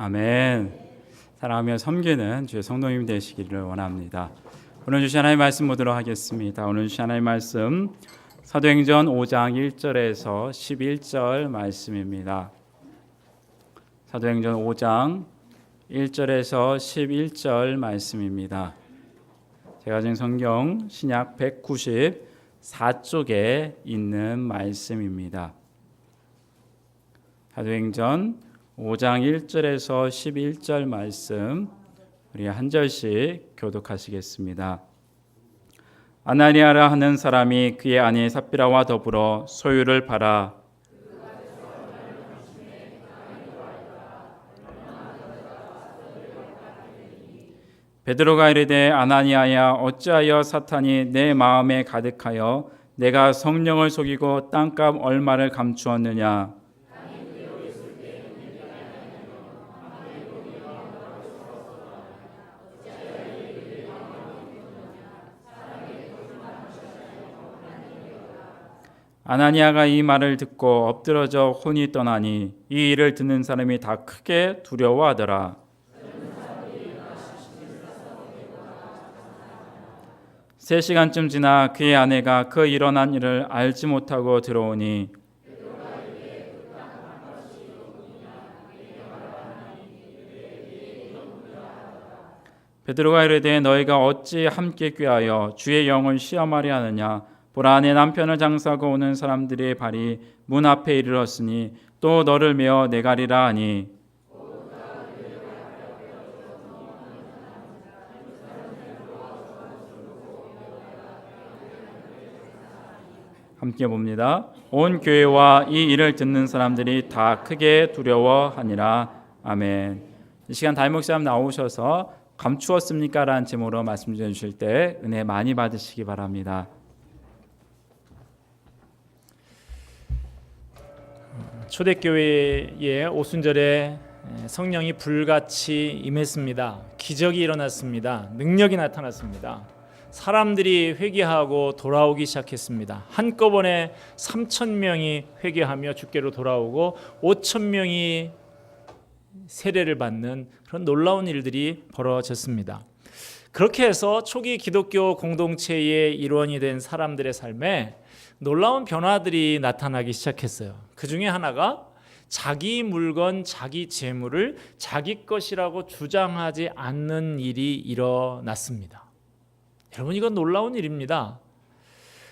아멘. 사랑하며 섬기는 주의 성도님 되시기를 원합니다. 오늘 주신 하나님의 말씀 보도록 하겠습니다. 오늘 주신 하나님의 말씀 사도행전 5장 1절에서 11절 말씀입니다. 사도행전 5장 1절에서 11절 말씀입니다. 제가 가진 성경 신약 194쪽에 있는 말씀입니다. 사도행전 5장 1절에서 11절 말씀 우리 한 절씩 교독하시겠습니다. 아나니아라 하는 사람이 그의 아내 삽비라와 더불어 소유를 팔아 베드로가 이르되 아나니아야 어찌하여 사탄이 내 마음에 가득하여 내가 성령을 속이고 땅값 얼마를 감추었느냐. 아나니아가 이 말을 듣고 엎드러져 혼이 떠나니 이 일을 듣는 사람이 다 크게 두려워하더라. 3시간쯤 지나 그의 아내가 그 일어난 일을 알지 못하고 들어오니 베드로가 이르되 너희가 어찌 함께 꾀하여 주의 영을 시험하려 하느냐. 보라 내 남편을 장사하고 오는 사람들의 발이 문 앞에 이르렀으니 또 너를 메어 내가리라 하니 함께 봅니다. 온 교회와 이 일을 듣는 사람들이 다 크게 두려워하니라. 아멘. 이 시간 담임 목사님 나오셔서 감추었습니까? 라는 제목으로 말씀 주실 때 은혜 많이 받으시기 바랍니다. 초대교회의 오순절에 성령이 불같이 임했습니다. 기적이 일어났습니다. 능력이 나타났습니다. 사람들이 회개하고 돌아오기 시작했습니다. 한꺼번에 3,000명이 회개하며 주께로 돌아오고 5,000명이 세례를 받는 그런 놀라운 일들이 벌어졌습니다. 그렇게 해서 초기 기독교 공동체의 일원이 된 사람들의 삶에 놀라운 변화들이 나타나기 시작했어요. 그 중에 하나가 자기 물건, 자기 재물을 자기 것이라고 주장하지 않는 일이 일어났습니다. 여러분, 이건 놀라운 일입니다.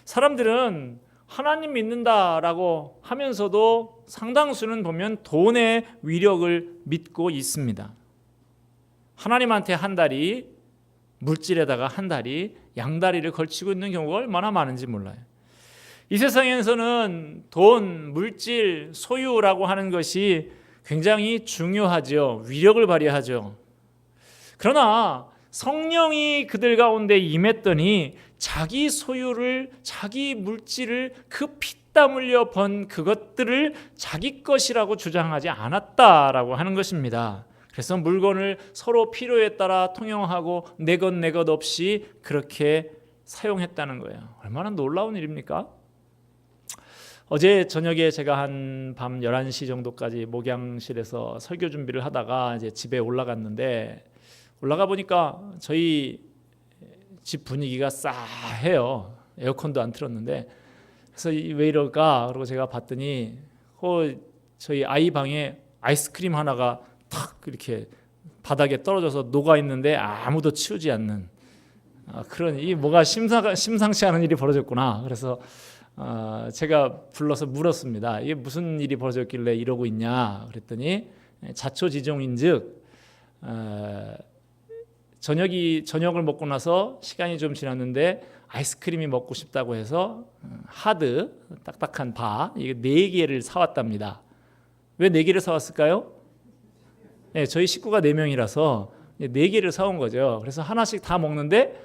사람들은 하나님 믿는다라고 하면서도 상당수는 보면 돈의 위력을 믿고 있습니다. 하나님한테 한 다리, 물질에다가 한 다리, 양다리를 걸치고 있는 경우가 얼마나 많은지 몰라요. 이 세상에서는 돈, 물질, 소유라고 하는 것이 굉장히 중요하죠. 위력을 발휘하죠. 그러나 성령이 그들 가운데 임했더니 자기 소유를, 자기 물질을 그 피땀 흘려 번 그것들을 자기 것이라고 주장하지 않았다라고 하는 것입니다. 그래서 물건을 서로 필요에 따라 통용하고 내 것 없이 그렇게 사용했다는 거예요. 얼마나 놀라운 일입니까? 어제 저녁에 제가 한 밤 11시 정도까지 목양실에서 설교 준비를 하다가 이제 집에 올라갔는데 올라가 보니까 저희 집 분위기가 싸해요. 에어컨도 안 틀었는데 그래서 왜 이럴까? 그러고 제가 봤더니 저희 아이 방에 아이스크림 하나가 탁 이렇게 바닥에 떨어져서 녹아 있는데 아무도 치우지 않는 그런 이 뭐가 심상치 않은 일이 벌어졌구나. 그래서 제가 불러서 물었습니다. 이게 무슨 일이 벌어졌길래 이러고 있냐 그랬더니 자초지종인즉 저녁을 먹고 나서 시간이 좀 지났는데 아이스크림이 먹고 싶다고 해서 하드 딱딱한 바 이게 4개를 사왔답니다. 왜 4개를 사왔을까요? 네, 저희 식구가 4명이라서 4개를 사온 거죠. 그래서 하나씩 다 먹는데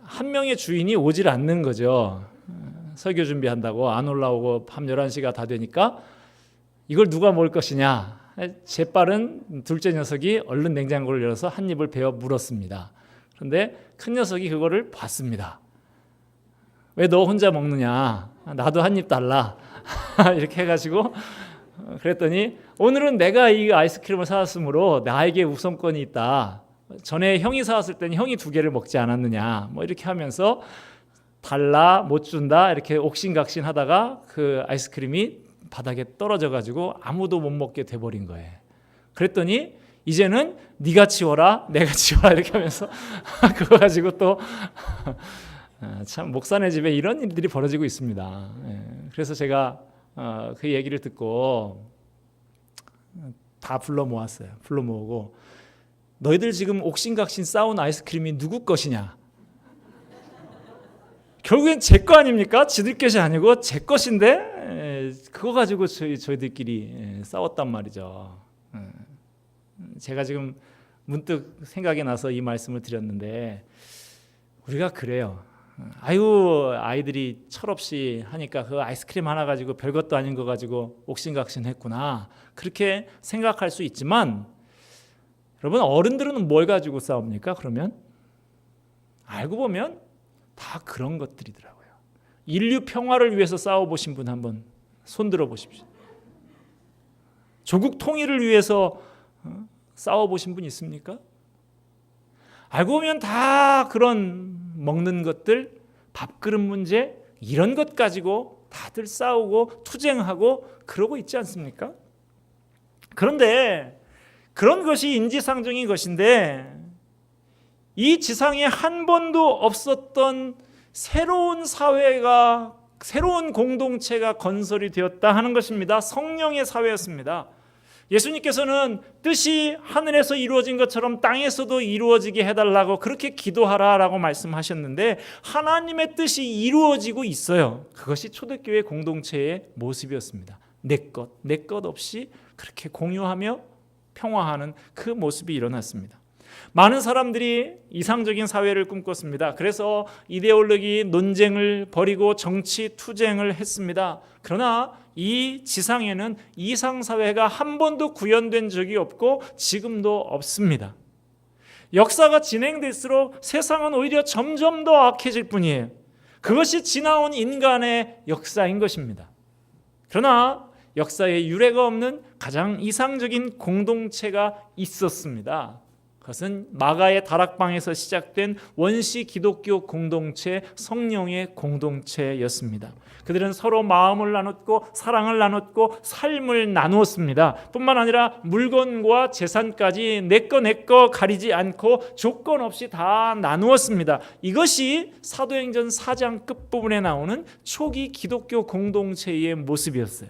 한 명의 주인이 오질 않는 거죠. 설교 준비한다고 안 올라오고 밤 11시가 다 되니까 이걸 누가 먹을 것이냐. 재빠른 둘째 녀석이 얼른 냉장고를 열어서 한 입을 베어 물었습니다. 그런데 큰 녀석이 그거를 봤습니다. 왜 너 혼자 먹느냐. 나도 한 입 달라. 이렇게 해가지고 그랬더니 오늘은 내가 이 아이스크림을 사왔으므로 나에게 우선권이 있다. 전에 형이 사왔을 때는 형이 2개를 먹지 않았느냐. 뭐 이렇게 하면서 달라, 못 준다 이렇게 옥신각신 하다가 그 아이스크림이 바닥에 떨어져 가지고 아무도 못 먹게 돼버린 거예요. 그랬더니 이제는 네가 치워라, 내가 치워라 이렇게 하면서 그거 가지고 또 참 목사네 집에 이런 일들이 벌어지고 있습니다. 그래서 제가 그 얘기를 듣고 다 불러 모았어요. 불러 모으고 너희들 지금 옥신각신 싸운 아이스크림이 누구 것이냐? 결국엔 제 거 아닙니까? 지들 것이 아니고 제 것인데 그거 가지고 저희들끼리 싸웠단 말이죠. 제가 지금 문득 생각이 나서 이 말씀을 드렸는데 우리가 그래요. 아유 아이들이 철없이 하니까 그 아이스크림 하나 가지고 별것도 아닌 거 가지고 옥신각신했구나 그렇게 생각할 수 있지만 여러분 어른들은 뭘 가지고 싸웁니까? 그러면 알고 보면 다 그런 것들이더라고요. 인류 평화를 위해서 싸워보신 분 한번 손들어 보십시오. 조국 통일을 위해서 싸워보신 분 있습니까? 알고 보면 다 그런 먹는 것들, 밥그릇 문제 이런 것 가지고 다들 싸우고 투쟁하고 그러고 있지 않습니까? 그런데 그런 것이 인지상정인 것인데 이 지상에 한 번도 없었던 새로운 사회가 새로운 공동체가 건설이 되었다 하는 것입니다. 성령의 사회였습니다. 예수님께서는 뜻이 하늘에서 이루어진 것처럼 땅에서도 이루어지게 해달라고 그렇게 기도하라라고 말씀하셨는데 하나님의 뜻이 이루어지고 있어요. 그것이 초대교회 공동체의 모습이었습니다. 내 것 없이 그렇게 공유하며 평화하는 그 모습이 일어났습니다. 많은 사람들이 이상적인 사회를 꿈꿨습니다. 그래서 이데올로기 논쟁을 벌이고 정치 투쟁을 했습니다. 그러나 이 지상에는 이상사회가 한 번도 구현된 적이 없고 지금도 없습니다. 역사가 진행될수록 세상은 오히려 점점 더 악해질 뿐이에요. 그것이 지나온 인간의 역사인 것입니다. 그러나 역사에 유례가 없는 가장 이상적인 공동체가 있었습니다. 그것은 마가의 다락방에서 시작된 원시 기독교 공동체, 성령의 공동체였습니다. 그들은 서로 마음을 나눴고 사랑을 나눴고 삶을 나누었습니다. 뿐만 아니라 물건과 재산까지 내 거 가리지 않고 조건 없이 다 나누었습니다. 이것이 사도행전 4장 끝부분에 나오는 초기 기독교 공동체의 모습이었어요.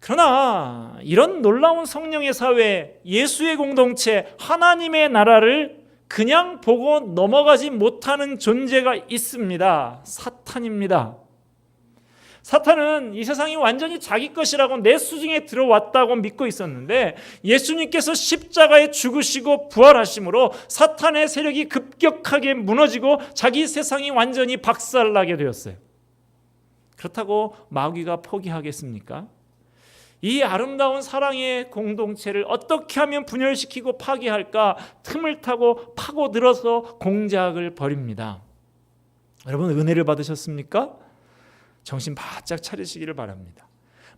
그러나 이런 놀라운 성령의 사회, 예수의 공동체, 하나님의 나라를 그냥 보고 넘어가지 못하는 존재가 있습니다. 사탄입니다. 사탄은 이 세상이 완전히 자기 것이라고 내 수중에 들어왔다고 믿고 있었는데 예수님께서 십자가에 죽으시고 부활하심으로 사탄의 세력이 급격하게 무너지고 자기 세상이 완전히 박살나게 되었어요. 그렇다고 마귀가 포기하겠습니까? 이 아름다운 사랑의 공동체를 어떻게 하면 분열시키고 파괴할까 틈을 타고 파고들어서 공작을 벌입니다. 여러분 은혜를 받으셨습니까? 정신 바짝 차리시기를 바랍니다.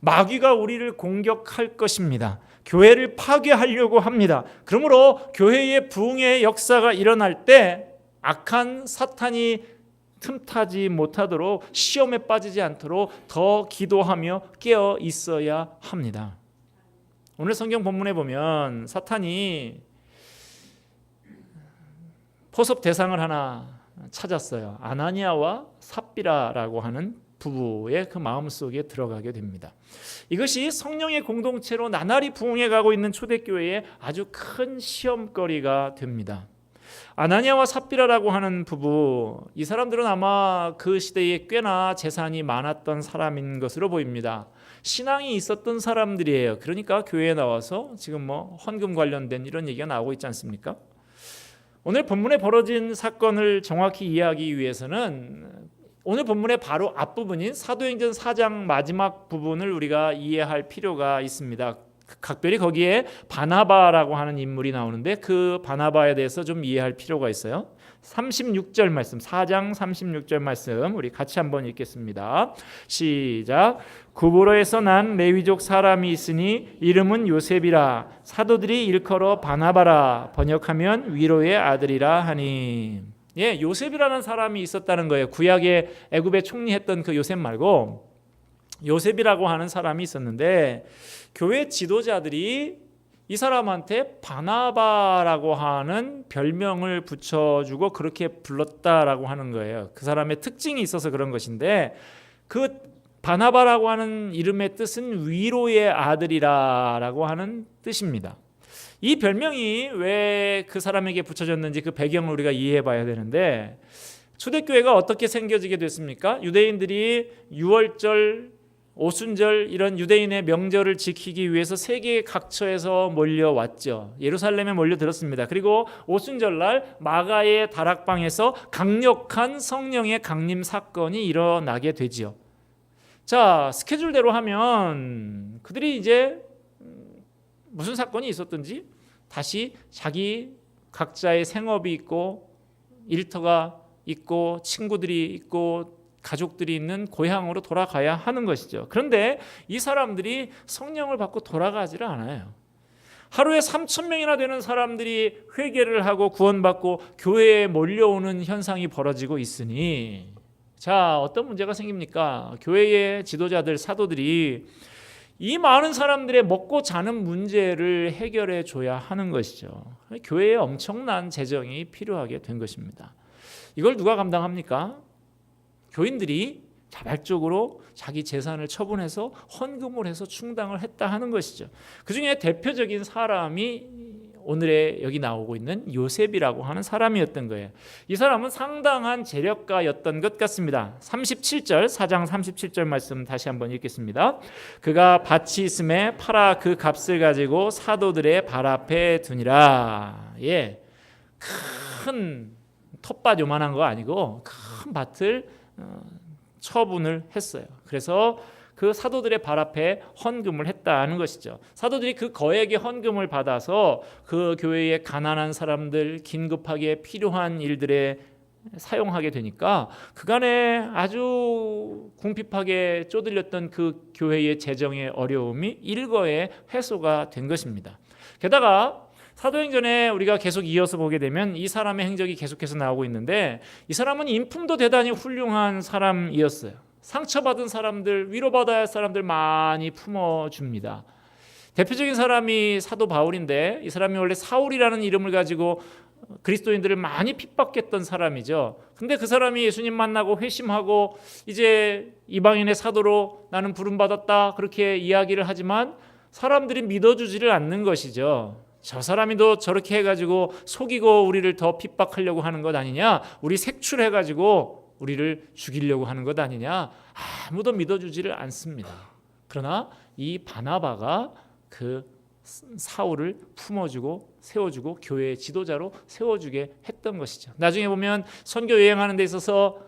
마귀가 우리를 공격할 것입니다. 교회를 파괴하려고 합니다. 그러므로 교회의 부흥의 역사가 일어날 때 악한 사탄이 틈타지 못하도록 시험에 빠지지 않도록 더 기도하며 깨어 있어야 합니다. 오늘 성경 본문에 보면 사탄이 포섭 대상을 하나 찾았어요. 아나니아와 삽비라라고 하는 부부의 그 마음속에 들어가게 됩니다. 이것이 성령의 공동체로 나날이 부흥해 가고 있는 초대교회의 아주 큰 시험거리가 됩니다. 아나니아와 삽비라라고 하는 부부, 이 사람들은 아마 그 시대에 꽤나 재산이 많았던 사람인 것으로 보입니다. 신앙이 있었던 사람들이에요. 그러니까 교회에 나와서 지금 헌금 관련된 이런 얘기가 나오고 있지 않습니까? 오늘 본문에 벌어진 사건을 정확히 이해하기 위해서는 오늘 본문의 바로 앞부분인 사도행전 4장 마지막 부분을 우리가 이해할 필요가 있습니다. 각별히 거기에 바나바라고 하는 인물이 나오는데 그 바나바에 대해서 좀 이해할 필요가 있어요. 36절 말씀, 4장 36절 말씀 우리 같이 한번 읽겠습니다. 시작. 구브로에서 난 레위족 사람이 있으니 이름은 요셉이라. 사도들이 일컬어 바나바라. 번역하면 위로의 아들이라 하니. 예, 요셉이라는 사람이 있었다는 거예요. 구약의 애굽에 총리했던 그 요셉 말고 요셉이라고 하는 사람이 있었는데 교회 지도자들이 이 사람한테 바나바라고 하는 별명을 붙여주고 그렇게 불렀다라고 하는 거예요. 그 사람의 특징이 있어서 그런 것인데 그 바나바라고 하는 이름의 뜻은 위로의 아들이라고 하는 뜻입니다. 이 별명이 왜 그 사람에게 붙여졌는지 그 배경을 우리가 이해해 봐야 되는데 초대교회가 어떻게 생겨지게 됐습니까? 유대인들이 유월절, 오순절 이런 유대인의 명절을 지키기 위해서 세계 각처에서 몰려왔죠. 예루살렘에 몰려들었습니다. 그리고 오순절날 마가의 다락방에서 강력한 성령의 강림 사건이 일어나게 되지요. 자, 스케줄대로 하면 그들이 이제 무슨 사건이 있었든지 다시 자기 각자의 생업이 있고 일터가 있고 친구들이 있고 가족들이 있는 고향으로 돌아가야 하는 것이죠. 그런데 이 사람들이 성령을 받고 돌아가지를 않아요. 하루에 3,000명이나 되는 사람들이 회개를 하고 구원받고 교회에 몰려오는 현상이 벌어지고 있으니 자, 어떤 문제가 생깁니까? 교회의 지도자들, 사도들이 이 많은 사람들의 먹고 자는 문제를 해결해 줘야 하는 것이죠. 교회에 엄청난 재정이 필요하게 된 것입니다. 이걸 누가 감당합니까? 교인들이 자발적으로 자기 재산을 처분해서 헌금을 해서 충당을 했다 하는 것이죠. 그 중에 대표적인 사람이 오늘에 여기 나오고 있는 요셉이라고 하는 사람이었던 거예요. 이 사람은 상당한 재력가였던 것 같습니다. 37절, 4장 37절 말씀 다시 한번 읽겠습니다. 그가 밭이 있음에 팔아 그 값을 가지고 사도들의 발 앞에 두니라. 예, 큰 텃밭 요만한 거 아니고 큰 밭을 처분을 했어요. 그래서 그 사도들의 발 앞에 헌금을 했다는 것이죠. 사도들이 그 거액의 헌금을 받아서 그 교회의 가난한 사람들, 긴급하게 필요한 일들에 사용하게 되니까 그간에 아주 궁핍하게 쪼들렸던 그 교회의 재정의 어려움이 일거에 해소가 된 것입니다. 게다가 사도행전에 우리가 계속 이어서 보게 되면 이 사람의 행적이 계속해서 나오고 있는데 이 사람은 인품도 대단히 훌륭한 사람이었어요. 상처받은 사람들, 위로받아야 할 사람들 많이 품어줍니다. 대표적인 사람이 사도 바울인데 이 사람이 원래 사울이라는 이름을 가지고 그리스도인들을 많이 핍박했던 사람이죠. 근데 그 사람이 예수님 만나고 회심하고 이제 이방인의 사도로 나는 부름받았다 그렇게 이야기를 하지만 사람들이 믿어주지를 않는 것이죠. 저 사람이 또 저렇게 해가지고 속이고 우리를 더 핍박하려고 하는 것 아니냐, 우리 색출해가지고 우리를 죽이려고 하는 것 아니냐, 아무도 믿어주지를 않습니다. 그러나 이 바나바가 그 사울을 품어주고 세워주고 교회의 지도자로 세워주게 했던 것이죠. 나중에 보면 선교 여행하는 데 있어서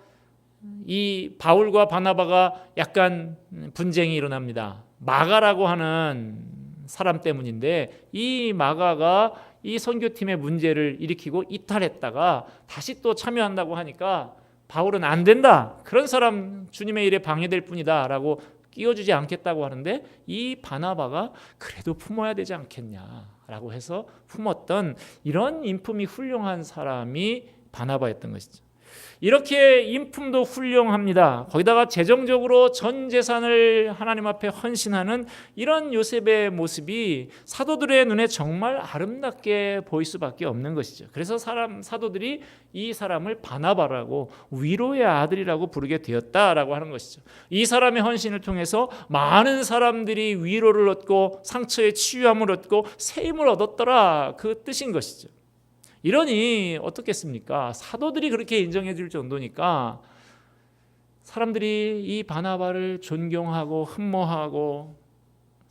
이 바울과 바나바가 약간 분쟁이 일어납니다. 마가라고 하는 사람 때문인데 이 마가가 이 선교팀의 문제를 일으키고 이탈했다가 다시 또 참여한다고 하니까 바울은 안 된다, 그런 사람 주님의 일에 방해될 뿐이다 라고 끼워주지 않겠다고 하는데 이 바나바가 그래도 품어야 되지 않겠냐라고 해서 품었던 이런 인품이 훌륭한 사람이 바나바였던 것이죠. 이렇게 인품도 훌륭합니다. 거기다가 재정적으로 전 재산을 하나님 앞에 헌신하는 이런 요셉의 모습이 사도들의 눈에 정말 아름답게 보일 수밖에 없는 것이죠. 그래서 사도들이 이 사람을 바나바라고, 위로의 아들이라고 부르게 되었다라고 하는 것이죠. 이 사람의 헌신을 통해서 많은 사람들이 위로를 얻고 상처의 치유함을 얻고 새 힘을 얻었더라, 그 뜻인 것이죠. 이러니 어떻겠습니까? 사도들이 그렇게 인정해 줄 정도니까 사람들이 이 바나바를 존경하고 흠모하고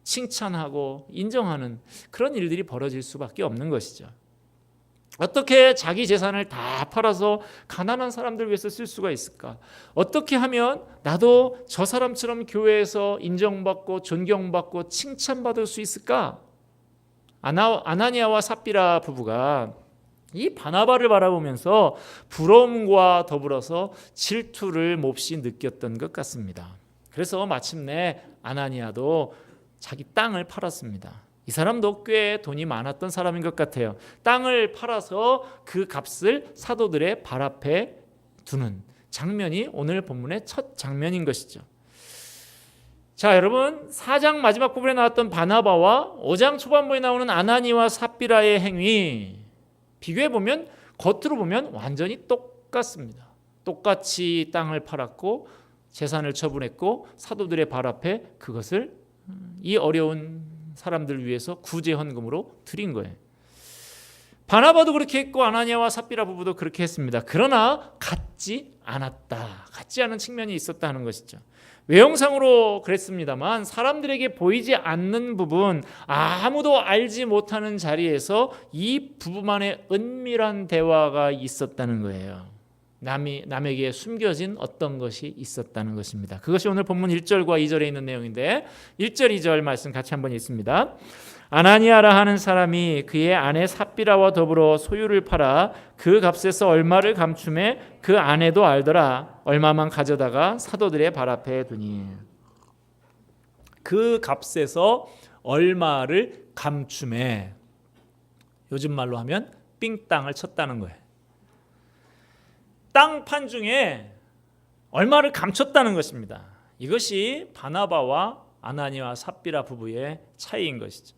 칭찬하고 인정하는 그런 일들이 벌어질 수밖에 없는 것이죠. 어떻게 자기 재산을 다 팔아서 가난한 사람들 위해서 쓸 수가 있을까? 어떻게 하면 나도 저 사람처럼 교회에서 인정받고 존경받고 칭찬받을 수 있을까? 아나니아와 삽비라 부부가 이 바나바를 바라보면서 부러움과 더불어서 질투를 몹시 느꼈던 것 같습니다. 그래서 마침내 아나니아도 자기 땅을 팔았습니다. 이 사람도 꽤 돈이 많았던 사람인 것 같아요. 땅을 팔아서 그 값을 사도들의 발 앞에 두는 장면이 오늘 본문의 첫 장면인 것이죠. 자, 여러분, 4장 마지막 부분에 나왔던 바나바와 5장 초반부에 나오는 아나니와 삽비라의 행위 비교해보면 겉으로 보면 완전히 똑같습니다. 똑같이 땅을 팔았고 재산을 처분했고 사도들의 발 앞에 그것을 이 어려운 사람들 위해서 구제 헌금으로 드린 거예요. 바나바도 그렇게 했고 아나니아와 삽비라 부부도 그렇게 했습니다. 그러나 같지 않았다. 같지 않은 측면이 있었다 하는 것이죠. 외형상으로 그랬습니다만 사람들에게 보이지 않는 부분, 아무도 알지 못하는 자리에서 이 부부만의 은밀한 대화가 있었다는 거예요. 남에게 숨겨진 어떤 것이 있었다는 것입니다. 그것이 오늘 본문 1절과 2절에 있는 내용인데 1절, 2절 말씀 같이 한번 읽습니다. 아나니아라 하는 사람이 그의 아내 삽비라와 더불어 소유를 팔아 그 값에서 얼마를 감춤해 그 아내도 알더라. 얼마만 가져다가 사도들의 발 앞에 두니. 그 값에서 얼마를 감춤해. 요즘 말로 하면 삥땅을 쳤다는 거예요. 땅판 중에 얼마를 감췄다는 것입니다. 이것이 바나바와 아나니아와 삽비라 부부의 차이인 것이죠.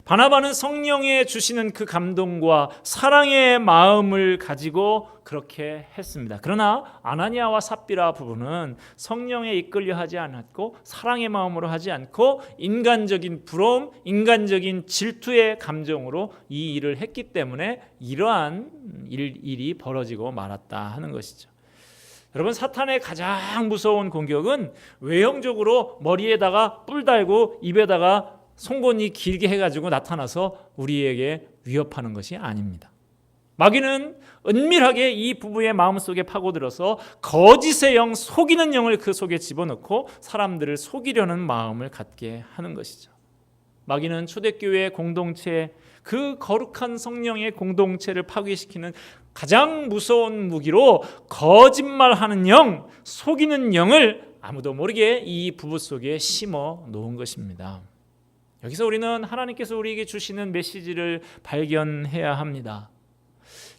바나바는 성령에 주시는 그 감동과 사랑의 마음을 가지고 그렇게 했습니다. 그러나 아나니아와 삽비라 부부는 성령에 이끌려 하지 않았고 사랑의 마음으로 하지 않고 인간적인 부러움, 인간적인 질투의 감정으로 이 일을 했기 때문에 이러한 일이 벌어지고 말았다 하는 것이죠. 여러분, 사탄의 가장 무서운 공격은 외형적으로 머리에다가 뿔 달고 입에다가 송곳니 길게 해가지고 나타나서 우리에게 위협하는 것이 아닙니다. 마귀는 은밀하게 이 부부의 마음속에 파고들어서 거짓의 영, 속이는 영을 그 속에 집어넣고 사람들을 속이려는 마음을 갖게 하는 것이죠. 마귀는 초대교회의 공동체, 그 거룩한 성령의 공동체를 파괴시키는 가장 무서운 무기로 거짓말하는 영, 속이는 영을 아무도 모르게 이 부부 속에 심어 놓은 것입니다. 여기서 우리는 하나님께서 우리에게 주시는 메시지를 발견해야 합니다.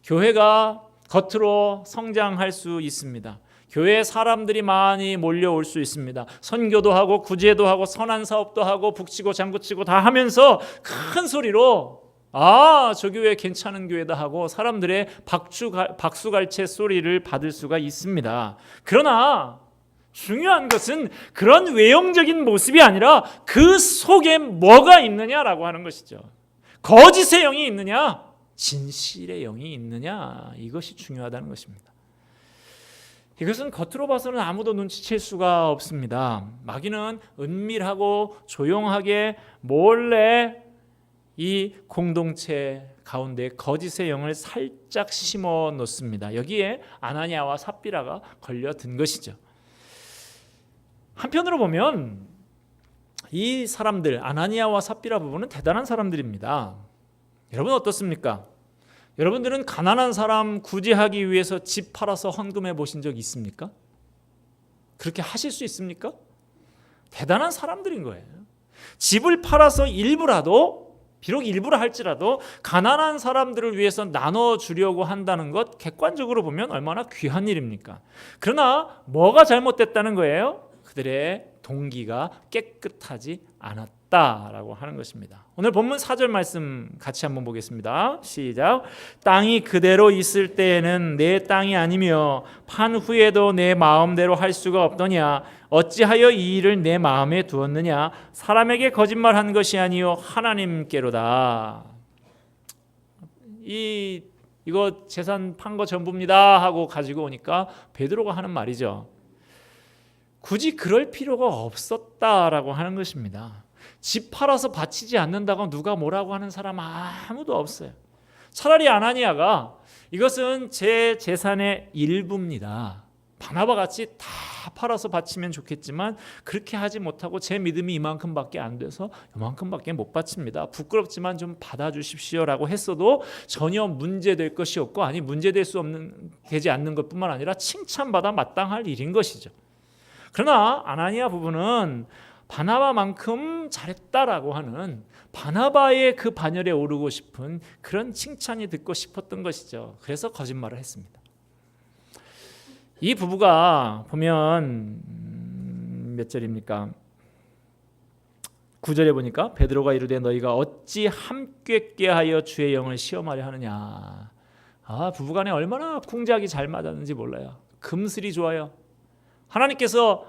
교회가 겉으로 성장할 수 있습니다. 교회에 사람들이 많이 몰려올 수 있습니다. 선교도 하고 구제도 하고 선한 사업도 하고 북치고 장구치고 다 하면서 큰 소리로 저 교회 괜찮은 교회다 하고 사람들의 박수갈채 소리를 받을 수가 있습니다. 그러나 중요한 것은 그런 외형적인 모습이 아니라 그 속에 뭐가 있느냐라고 하는 것이죠. 거짓의 영이 있느냐, 진실의 영이 있느냐, 이것이 중요하다는 것입니다. 이것은 겉으로 봐서는 아무도 눈치챌 수가 없습니다. 마귀는 은밀하고 조용하게 몰래 이 공동체 가운데 거짓의 영을 살짝 심어 놓습니다. 여기에 아나니아와 삽비라가 걸려든 것이죠. 한편으로 보면 이 사람들, 아나니아와 삽비라 부부는 대단한 사람들입니다. 여러분 어떻습니까? 여러분들은 가난한 사람 구제하기 위해서 집 팔아서 헌금해 보신 적 있습니까? 그렇게 하실 수 있습니까? 대단한 사람들인 거예요. 집을 팔아서 일부라도, 비록 일부라 할지라도 가난한 사람들을 위해서 나눠주려고 한다는 것, 객관적으로 보면 얼마나 귀한 일입니까? 그러나 뭐가 잘못됐다는 거예요? 그들의 동기가 깨끗하지 않았다라고 하는 것입니다. 오늘 본문 4절 말씀 같이 한번 보겠습니다. 시작. 땅이 그대로 있을 때에는 내 땅이 아니며 판 후에도 내 마음대로 할 수가 없더냐. 어찌하여 이 일을 내 마음에 두었느냐. 사람에게 거짓말한 것이 아니요 하나님께로다. 이거 재산 판 거 전부입니다 하고 가지고 오니까 베드로가 하는 말이죠. 굳이 그럴 필요가 없었다라고 하는 것입니다. 집 팔아서 바치지 않는다고 누가 뭐라고 하는 사람 아무도 없어요. 차라리 아나니아가 이것은 제 재산의 일부입니다. 바나바 같이 다 팔아서 바치면 좋겠지만 그렇게 하지 못하고 제 믿음이 이만큼밖에 안 돼서 이만큼밖에 못 바칩니다. 부끄럽지만 좀 받아주십시오라고 했어도 전혀 문제될 것이 없고, 아니 문제될 수 없는, 되지 않는 것뿐만 아니라 칭찬받아 마땅할 일인 것이죠. 그러나 아나니아 부부는 바나바만큼 잘했다라고 하는, 바나바의 그 반열에 오르고 싶은 그런 칭찬이 듣고 싶었던 것이죠. 그래서 거짓말을 했습니다. 이 부부가 보면 몇 절입니까? 9절에 보니까 베드로가 이르되 너희가 어찌 함께 꾀하여 주의 영을 시험하려 하느냐. 부부간에 얼마나 쿵짝이 잘 맞았는지 몰라요. 금슬이 좋아요. 하나님께서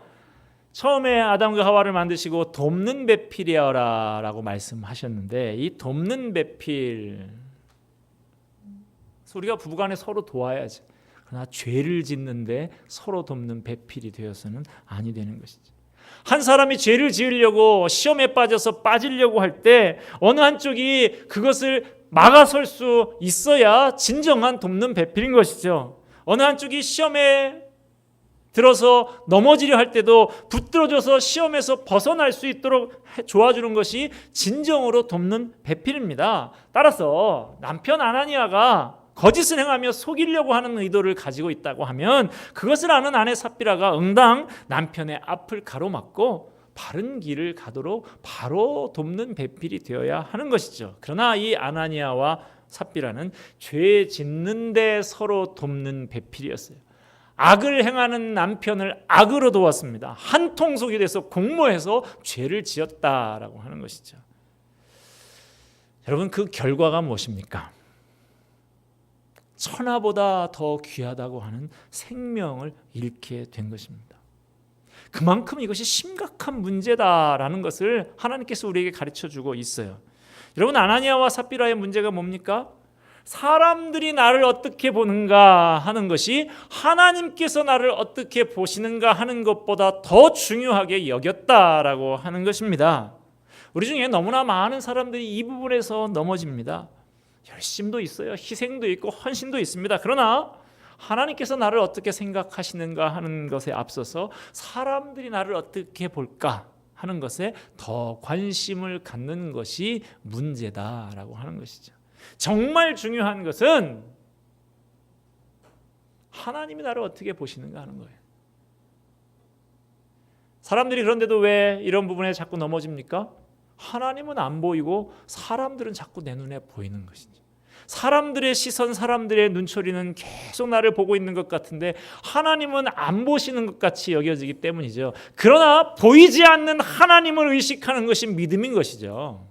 처음에 아담과 하와를 만드시고 돕는 배필이여라라고 말씀하셨는데, 이 돕는 배필, 우리가 부부간에 서로 도와야지. 그러나 죄를 짓는데 서로 돕는 배필이 되어서는 아니 되는 것이지. 한 사람이 죄를 지으려고 시험에 빠지려고 할 때 어느 한쪽이 그것을 막아설 수 있어야 진정한 돕는 배필인 것이죠. 어느 한쪽이 시험에 들어서 넘어지려 할 때도 붙들어줘서 시험에서 벗어날 수 있도록 도와주는 것이 진정으로 돕는 배필입니다. 따라서 남편 아나니아가 거짓을 행하며 속이려고 하는 의도를 가지고 있다고 하면 그것을 아는 아내 삽비라가 응당 남편의 앞을 가로막고 바른 길을 가도록 바로 돕는 배필이 되어야 하는 것이죠. 그러나 이 아나니아와 삽비라는 죄 짓는 데 서로 돕는 배필이었어요. 악을 행하는 남편을 악으로 도왔습니다. 한 통속이 돼서 공모해서 죄를 지었다라고 하는 것이죠. 여러분, 그 결과가 무엇입니까? 천하보다 더 귀하다고 하는 생명을 잃게 된 것입니다. 그만큼 이것이 심각한 문제다라는 것을 하나님께서 우리에게 가르쳐주고 있어요. 여러분, 아나니아와 삽비라의 문제가 뭡니까? 사람들이 나를 어떻게 보는가 하는 것이 하나님께서 나를 어떻게 보시는가 하는 것보다 더 중요하게 여겼다라고 하는 것입니다. 우리 중에 너무나 많은 사람들이 이 부분에서 넘어집니다. 열심도 있어요. 희생도 있고 헌신도 있습니다. 그러나 하나님께서 나를 어떻게 생각하시는가 하는 것에 앞서서 사람들이 나를 어떻게 볼까 하는 것에 더 관심을 갖는 것이 문제다라고 하는 것이죠. 정말 중요한 것은 하나님이 나를 어떻게 보시는가 하는 거예요. 사람들이 그런데도 왜 이런 부분에 자꾸 넘어집니까? 하나님은 안 보이고 사람들은 자꾸 내 눈에 보이는 것이죠. 사람들의 시선, 사람들의 눈초리는 계속 나를 보고 있는 것 같은데 하나님은 안 보시는 것 같이 여겨지기 때문이죠. 그러나 보이지 않는 하나님을 의식하는 것이 믿음인 것이죠.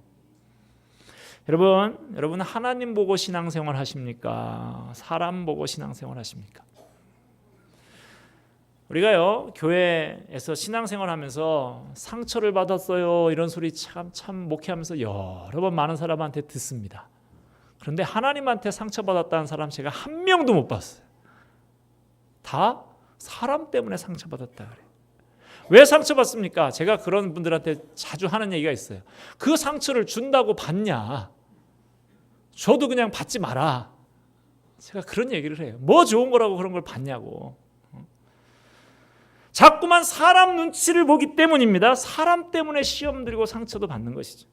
여러분 하나님 보고 신앙생활 하십니까? 사람 보고 신앙생활 하십니까? 우리가요, 교회에서 신앙생활 하면서 상처를 받았어요 이런 소리 참 목회하면서 여러 번 많은 사람한테 듣습니다. 그런데 하나님한테 상처받았다는 사람 제가 한 명도 못 봤어요. 다 사람 때문에 상처받았다 그래요. 왜 상처받습니까? 제가 그런 분들한테 자주 하는 얘기가 있어요. 그 상처를 준다고 받냐? 저도 그냥 받지 마라. 제가 그런 얘기를 해요. 뭐 좋은 거라고 그런 걸 받냐고. 자꾸만 사람 눈치를 보기 때문입니다. 사람 때문에 시험 들고 상처도 받는 것이죠.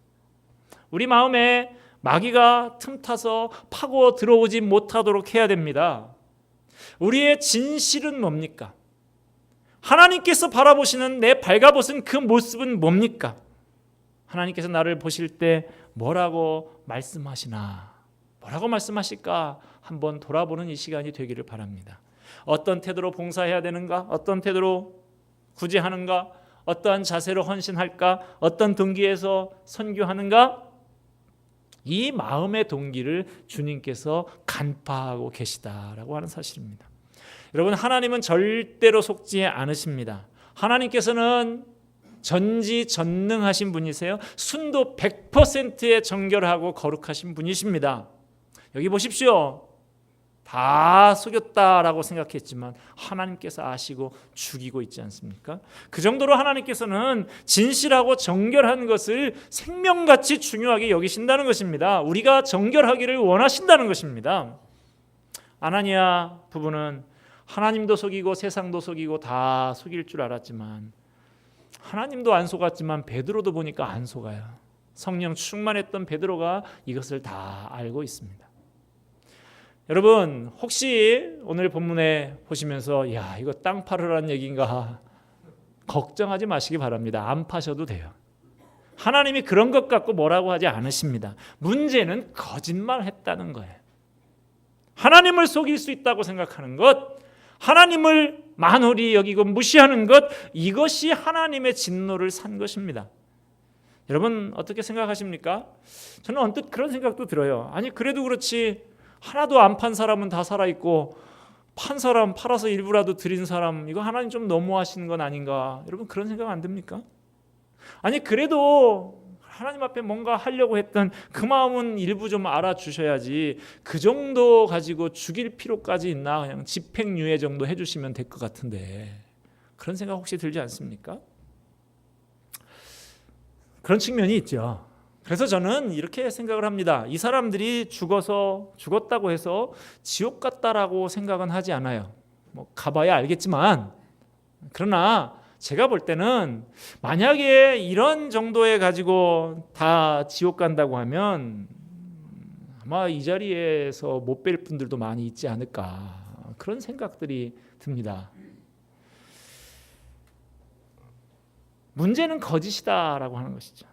우리 마음에 마귀가 틈타서 파고 들어오지 못하도록 해야 됩니다. 우리의 진실은 뭡니까? 하나님께서 바라보시는 내 발가벗은 그 모습은 뭡니까? 하나님께서 나를 보실 때 뭐라고 말씀하시나? 뭐라고 말씀하실까? 한번 돌아보는 이 시간이 되기를 바랍니다. 어떤 태도로 봉사해야 되는가? 어떤 태도로 구제하는가? 어떠한 자세로 헌신할까? 어떤 동기에서 선교하는가? 이 마음의 동기를 주님께서 간파하고 계시다라고 하는 사실입니다. 여러분, 하나님은 절대로 속지 않으십니다. 하나님께서는 전지전능하신 분이세요. 순도 100%의 정결하고 거룩하신 분이십니다. 여기 보십시오. 다 속였다라고 생각했지만 하나님께서 아시고 죽이고 있지 않습니까? 그 정도로 하나님께서는 진실하고 정결한 것을 생명같이 중요하게 여기신다는 것입니다. 우리가 정결하기를 원하신다는 것입니다. 아나니아 부부는 하나님도 속이고 세상도 속이고 다 속일 줄 알았지만 하나님도 안 속았지만 베드로도 보니까 안 속아요. 성령 충만했던 베드로가 이것을 다 알고 있습니다. 여러분 혹시 오늘 본문에 보시면서 야 이거 땅 팔으라는 얘기인가 걱정하지 마시기 바랍니다. 안 파셔도 돼요. 하나님이 그런 것 갖고 뭐라고 하지 않으십니다. 문제는 거짓말했다는 거예요. 하나님을 속일 수 있다고 생각하는 것, 하나님을 만홀히 여기고 무시하는 것, 이것이 하나님의 진노를 산 것입니다. 여러분 어떻게 생각하십니까? 저는 언뜻 그런 생각도 들어요. 아니 그래도 그렇지 하나도 안 판 사람은 다 살아있고 판 사람 팔아서 일부라도 드린 사람 이거 하나님 좀 너무하시는 건 아닌가? 여러분 그런 생각 안 듭니까? 아니 그래도 하나님 앞에 뭔가 하려고 했던 그 마음은 일부 좀 알아주셔야지 그 정도 가지고 죽일 필요까지 있나? 그냥 집행유예 정도 해주시면 될 것 같은데 그런 생각 혹시 들지 않습니까? 그런 측면이 있죠. 그래서 저는 이렇게 생각을 합니다. 이 사람들이 죽었다고 해서 지옥 갔다라고 생각은 하지 않아요. 뭐 가봐야 알겠지만 그러나 제가 볼 때는 만약에 이런 정도에 가지고 다 지옥 간다고 하면 아마 이 자리에서 못 뵐 분들도 많이 있지 않을까 그런 생각들이 듭니다. 문제는 거짓이다라고 하는 것이죠.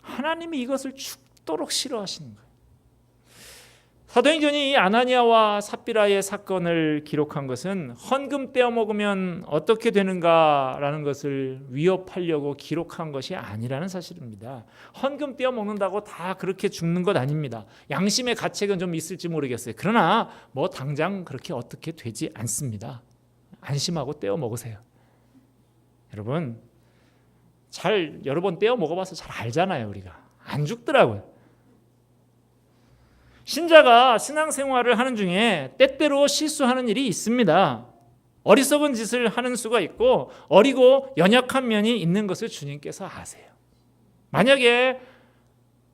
하나님이 이것을 죽도록 싫어하시는 거예요. 사도행전이 이 아나니아와 삽비라의 사건을 기록한 것은 헌금 떼어 먹으면 어떻게 되는가라는 것을 위협하려고 기록한 것이 아니라는 사실입니다. 헌금 떼어 먹는다고 다 그렇게 죽는 것 아닙니다. 양심의 가책은 좀 있을지 모르겠어요. 그러나 뭐 당장 그렇게 어떻게 되지 않습니다. 안심하고 떼어 먹으세요. 여러분 잘 여러 번 떼어 먹어봐서 잘 알잖아요. 우리가 안 죽더라고요. 신자가 신앙생활을 하는 중에 때때로 실수하는 일이 있습니다. 어리석은 짓을 하는 수가 있고 어리고 연약한 면이 있는 것을 주님께서 아세요. 만약에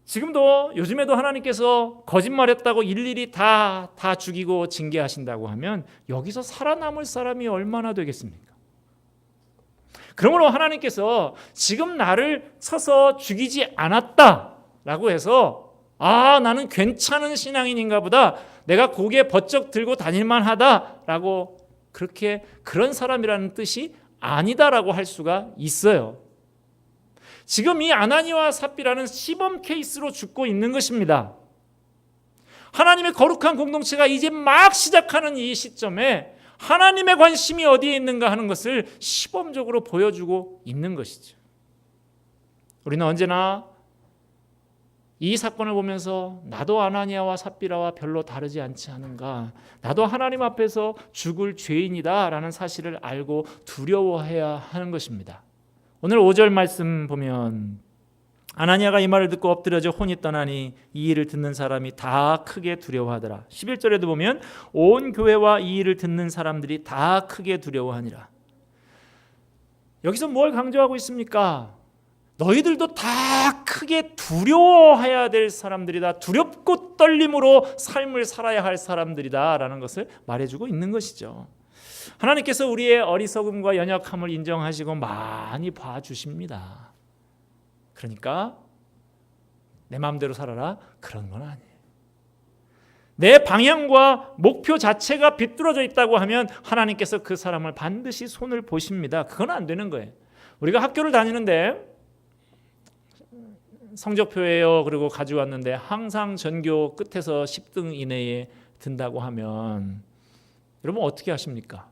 지금도 요즘에도 하나님께서 거짓말했다고 일일이 다 죽이고 징계하신다고 하면 여기서 살아남을 사람이 얼마나 되겠습니까? 그러므로 하나님께서 지금 나를 쳐서 죽이지 않았다라고 해서 나는 괜찮은 신앙인인가 보다 내가 고개 버쩍 들고 다닐만 하다라고 그런 사람이라는 뜻이 아니다라고 할 수가 있어요. 지금 이 아나니와 삽비라는 시범 케이스로 죽고 있는 것입니다. 하나님의 거룩한 공동체가 이제 막 시작하는 이 시점에 하나님의 관심이 어디에 있는가 하는 것을 시범적으로 보여주고 있는 것이죠. 우리는 언제나 이 사건을 보면서 나도 아나니아와 삽비라와 별로 다르지 않지 않은가, 나도 하나님 앞에서 죽을 죄인이다라는 사실을 알고 두려워해야 하는 것입니다. 오늘 5절 말씀 보면 아나니아가 이 말을 듣고 엎드려져 혼이 떠나니 이 일을 듣는 사람이 다 크게 두려워하더라. 11절에도 보면 온 교회와 이 일을 듣는 사람들이 다 크게 두려워하니라. 여기서 뭘 강조하고 있습니까? 너희들도 다 크게 두려워해야 될 사람들이다. 두렵고 떨림으로 삶을 살아야 할 사람들이다 라는 것을 말해주고 있는 것이죠. 하나님께서 우리의 어리석음과 연약함을 인정하시고 많이 봐주십니다. 그러니까 내 마음대로 살아라 그런 건 아니에요. 내 방향과 목표 자체가 비뚤어져 있다고 하면 하나님께서 그 사람을 반드시 손을 보십니다. 그건 안 되는 거예요. 우리가 학교를 다니는데 성적표예요. 그리고 가져왔는데 항상 전교 끝에서 10등 이내에 든다고 하면 여러분 어떻게 하십니까?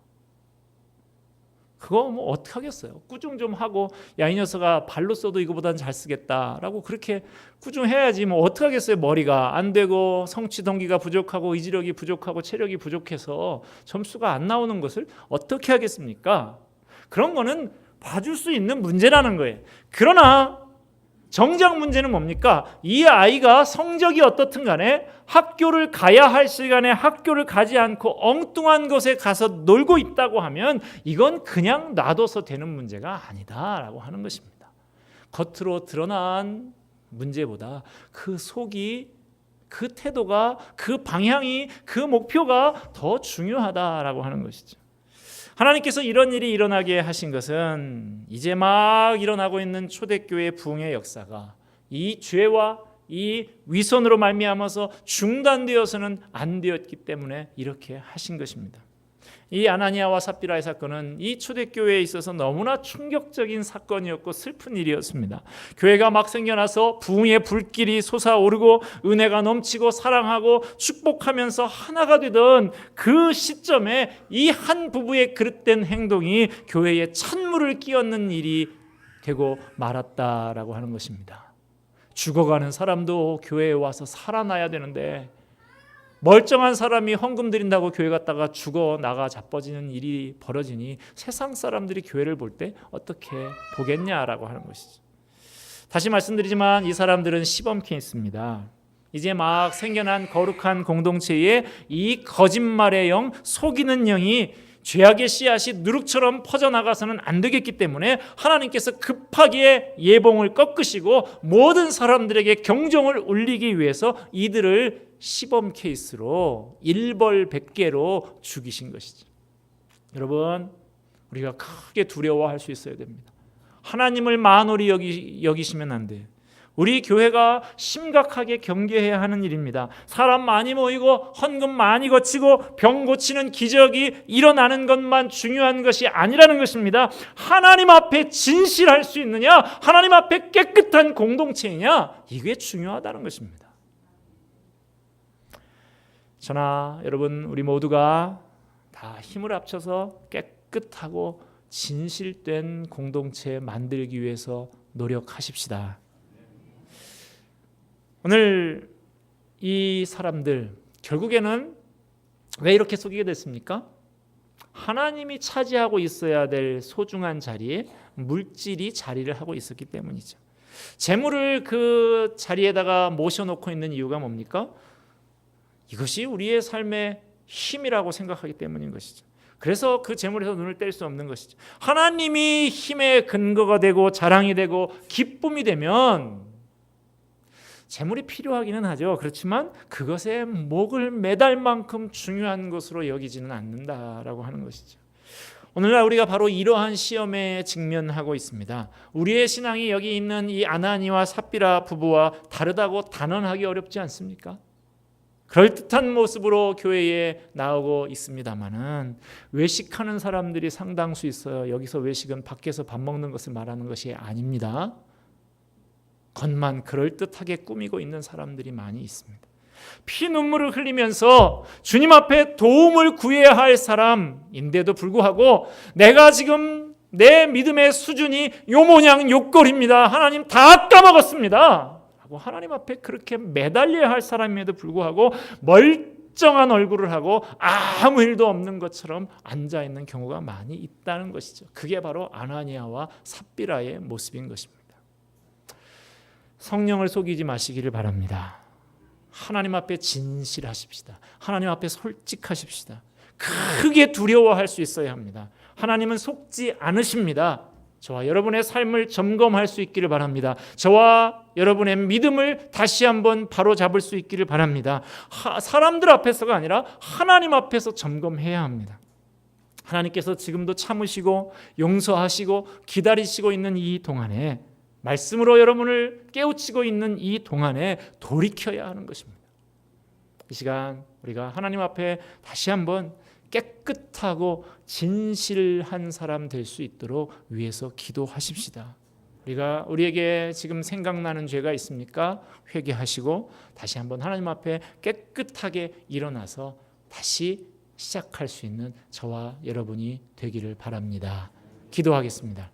그거 뭐 어떻게 하겠어요? 꾸중 좀 하고 야 이 녀석아 발로 써도 이거보다는 잘 쓰겠다라고 그렇게 꾸중해야지 뭐 어떻게 하겠어요? 머리가 안 되고 성취 동기가 부족하고 의지력이 부족하고 체력이 부족해서 점수가 안 나오는 것을 어떻게 하겠습니까? 그런 거는 봐줄 수 있는 문제라는 거예요. 그러나 정작 문제는 뭡니까? 이 아이가 성적이 어떻든 간에 학교를 가야 할 시간에 학교를 가지 않고 엉뚱한 곳에 가서 놀고 있다고 하면 이건 그냥 놔둬서 되는 문제가 아니다라고 하는 것입니다. 겉으로 드러난 문제보다 그 속이, 그 태도가, 그 방향이, 그 목표가 더 중요하다라고 하는 것이죠. 하나님께서 이런 일이 일어나게 하신 것은 이제 막 일어나고 있는 초대교회 부흥의 역사가 이 죄와 이 위선으로 말미암아서 중단되어서는 안 되었기 때문에 이렇게 하신 것입니다. 이 아나니아와 삽비라의 사건은 이 초대교회에 있어서 너무나 충격적인 사건이었고 슬픈 일이었습니다. 교회가 막 생겨나서 부흥의 불길이 솟아오르고 은혜가 넘치고 사랑하고 축복하면서 하나가 되던 그 시점에 이 한 부부의 그릇된 행동이 교회에 찬물을 끼얹는 일이 되고 말았다라고 하는 것입니다. 죽어가는 사람도 교회에 와서 살아나야 되는데 멀쩡한 사람이 헌금 드린다고 교회 갔다가 죽어나가 자빠지는 일이 벌어지니 세상 사람들이 교회를 볼 때 어떻게 보겠냐라고 하는 것이죠. 다시 말씀드리지만 이 사람들은 시범 케이스입니다. 이제 막 생겨난 거룩한 공동체에 이 거짓말의 영, 속이는 영이 죄악의 씨앗이 누룩처럼 퍼져나가서는 안 되겠기 때문에 하나님께서 급하게 예봉을 꺾으시고 모든 사람들에게 경종을 울리기 위해서 이들을 시범 케이스로 일벌백계로 죽이신 것이죠. 여러분, 우리가 크게 두려워할 수 있어야 됩니다. 하나님을 만홀히 여기시면 안 돼요. 우리 교회가 심각하게 경계해야 하는 일입니다. 사람 많이 모이고 헌금 많이 거치고 병 고치는 기적이 일어나는 것만 중요한 것이 아니라는 것입니다. 하나님 앞에 진실할 수 있느냐, 하나님 앞에 깨끗한 공동체이냐, 이게 중요하다는 것입니다. 저나 여러분, 우리 모두가 다 힘을 합쳐서 깨끗하고 진실된 공동체 만들기 위해서 노력하십시다. 오늘 이 사람들 결국에는 왜 이렇게 속이게 됐습니까? 하나님이 차지하고 있어야 될 소중한 자리에 물질이 자리를 하고 있었기 때문이죠. 재물을 그 자리에다가 모셔놓고 있는 이유가 뭡니까? 이것이 우리의 삶의 힘이라고 생각하기 때문인 것이죠. 그래서 그 재물에서 눈을 뗄 수 없는 것이죠. 하나님이 힘의 근거가 되고 자랑이 되고 기쁨이 되면 재물이 필요하기는 하죠. 그렇지만 그것에 목을 매달 만큼 중요한 것으로 여기지는 않는다라고 하는 것이죠. 오늘날 우리가 바로 이러한 시험에 직면하고 있습니다. 우리의 신앙이 여기 있는 이 아나니와 삽비라 부부와 다르다고 단언하기 어렵지 않습니까? 그럴듯한 모습으로 교회에 나오고 있습니다마는 외식하는 사람들이 상당수 있어요. 여기서 외식은 밖에서 밥 먹는 것을 말하는 것이 아닙니다. 겉만 그럴듯하게 꾸미고 있는 사람들이 많이 있습니다. 피눈물을 흘리면서 주님 앞에 도움을 구해야 할 사람인데도 불구하고 내가 지금 내 믿음의 수준이 요 모양 요꼴입니다. 하나님 다 까먹었습니다. 하나님 앞에 그렇게 매달려야 할 사람임에도 불구하고 멀쩡한 얼굴을 하고 아무 일도 없는 것처럼 앉아있는 경우가 많이 있다는 것이죠. 그게 바로 아나니아와 삽비라의 모습인 것입니다. 성령을 속이지 마시기를 바랍니다. 하나님 앞에 진실하십시다. 하나님 앞에 솔직하십시다. 크게 두려워할 수 있어야 합니다. 하나님은 속지 않으십니다. 저와 여러분의 삶을 점검할 수 있기를 바랍니다. 저와 여러분의 믿음을 다시 한번 바로잡을 수 있기를 바랍니다. 사람들 앞에서가 아니라 하나님 앞에서 점검해야 합니다. 하나님께서 지금도 참으시고 용서하시고 기다리시고 있는 이 동안에, 말씀으로 여러분을 깨우치고 있는 이 동안에 돌이켜야 하는 것입니다. 이 시간 우리가 하나님 앞에 다시 한번 깨끗하고 진실한 사람 될 수 있도록 위해서 기도하십시다. 우리에게 지금 생각나는 죄가 있습니까? 회개하시고 다시 한번 하나님 앞에 깨끗하게 일어나서 다시 시작할 수 있는 저와 여러분이 되기를 바랍니다. 기도하겠습니다.